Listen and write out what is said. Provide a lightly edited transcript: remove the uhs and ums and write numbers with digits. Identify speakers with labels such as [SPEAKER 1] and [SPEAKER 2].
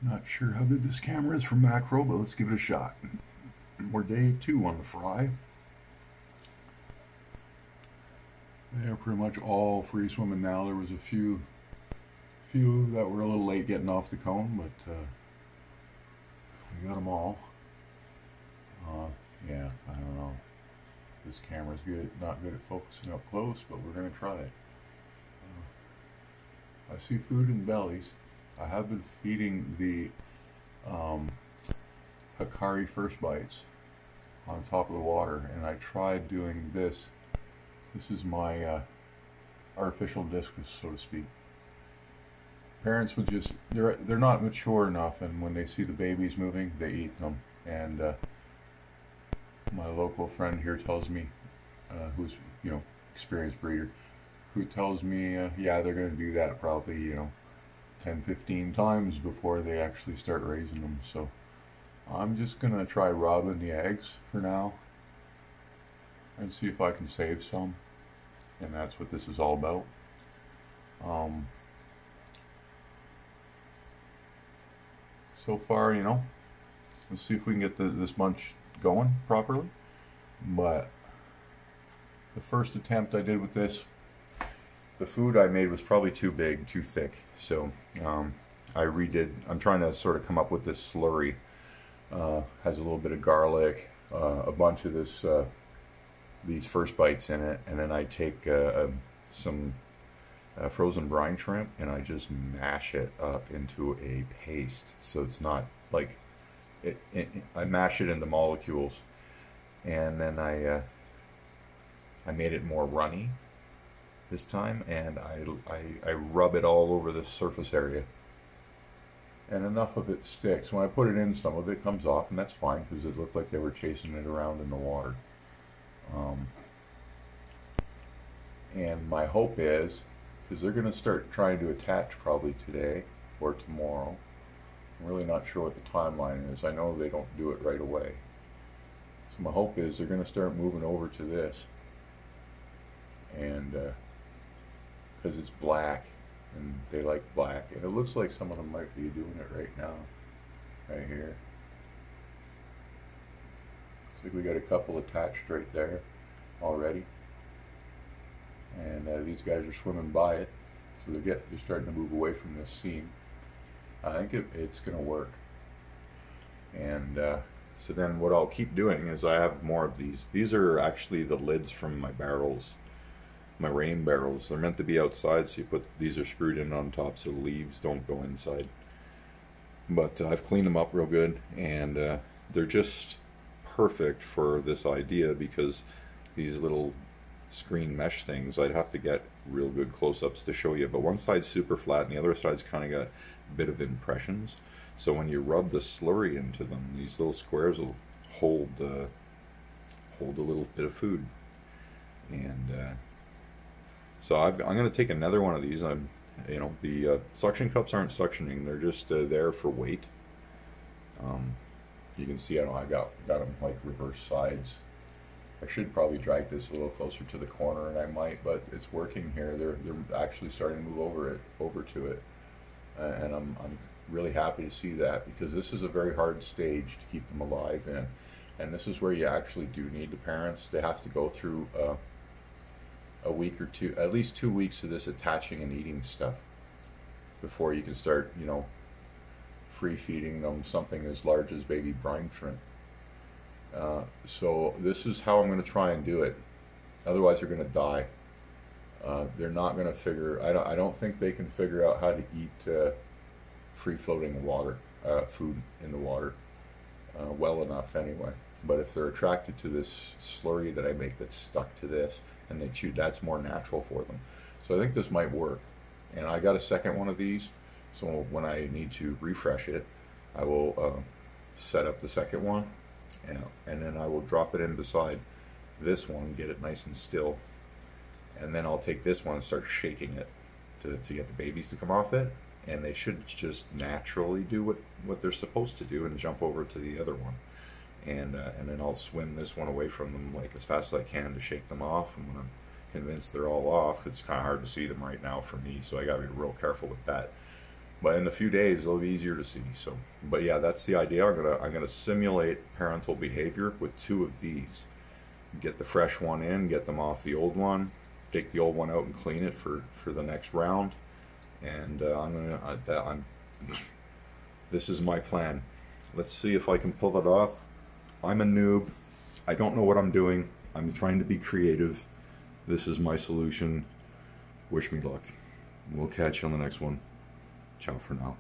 [SPEAKER 1] Not sure how good this camera is for macro, but let's give it a shot. We're day 2 on the fry. They're pretty much all free swimming now. There was a few that were a little late getting off the cone, but we got them all. Yeah, I don't know. This camera's not good at focusing up close, but we're going to try it. I see food in bellies. I have been feeding the Hikari first bites on top of the water, and I tried doing this. This is my artificial discus, so to speak. Parents would just, they're not mature enough, and when they see the babies moving, they eat them. And my local friend here tells me, who's experienced breeder, who tells me, yeah, they're going to do that probably 10-15 times before they actually start raising them. So I'm just going to try robbing the eggs for now and see if I can save some, and that's what this is all about. So far, let's see if we can get this bunch going properly. But the first attempt I did with this, the food I made was probably too big, too thick. So I'm trying to sort of come up with this slurry. Has a little bit of garlic, a bunch of these first bites in it, and then I take some frozen brine shrimp and I just mash it up into a paste. So it's not like I mash it into molecules, and then I made it more runny this time, and I rub it all over the surface area, and enough of it sticks. When I put it in, some of it comes off, and that's fine because it looked like they were chasing it around in the water. And my hope is, because they're going to start trying to attach probably today or tomorrow. I'm really not sure what the timeline is. I know they don't do it right away. So my hope is they're going to start moving over to this, and because it's black and they like black, and it looks like some of them might be doing it right now, right here. Looks like we got a couple attached right there already, and these guys are swimming by it, so they're starting to move away from this seam. I think it's going to work. And so then what I'll keep doing is I have more of these. These are actually the lids from my barrels, my rain barrels. They're meant to be outside, so these are screwed in on top so the leaves don't go inside. But I've cleaned them up real good, and they're just perfect for this idea, because these little screen mesh things, I'd have to get real good close-ups to show you, but one side's super flat and the other side's kind of got a bit of impressions, so when you rub the slurry into them, these little squares will hold a little bit of food. And so I'm going to take another one of these. The suction cups aren't suctioning, they're just there for weight. You can see I got them like reverse sides. I should probably drag this a little closer to the corner, and I might, but it's working here. They're actually starting to move over to it, and I'm really happy to see that, because this is a very hard stage to keep them alive in, and this is where you actually do need the parents. They have to go through a week or two, at least 2 weeks of this attaching and eating stuff before you can start, free feeding them something as large as baby brine shrimp. So this is how I'm going to try and do it. Otherwise they're going to die. They're not going to figure, I don't think they can figure out how to eat free floating water, food in the water well enough anyway. But if they're attracted to this slurry that I make that's stuck to this, and they chew, that's more natural for them. So I think this might work. And I got a second one of these, so when I need to refresh it, I will set up the second one, and then I will drop it in beside this one, get it nice and still, and then I'll take this one and start shaking it to get the babies to come off it, and they should just naturally do what they're supposed to do and jump over to the other one. And then I'll swim this one away from them like as fast as I can to shake them off. And when I'm convinced they're all off, it's kind of hard to see them right now for me, so I got to be real careful with that. But in a few days, it'll be easier to see. So, but yeah, that's the idea. I'm gonna simulate parental behavior with 2 of these. Get the fresh one in, get them off the old one, take the old one out and clean it for the next round. And this is my plan. Let's see if I can pull that off. I'm a noob. I don't know what I'm doing. I'm trying to be creative. This is my solution. Wish me luck. We'll catch you on the next one. Ciao for now.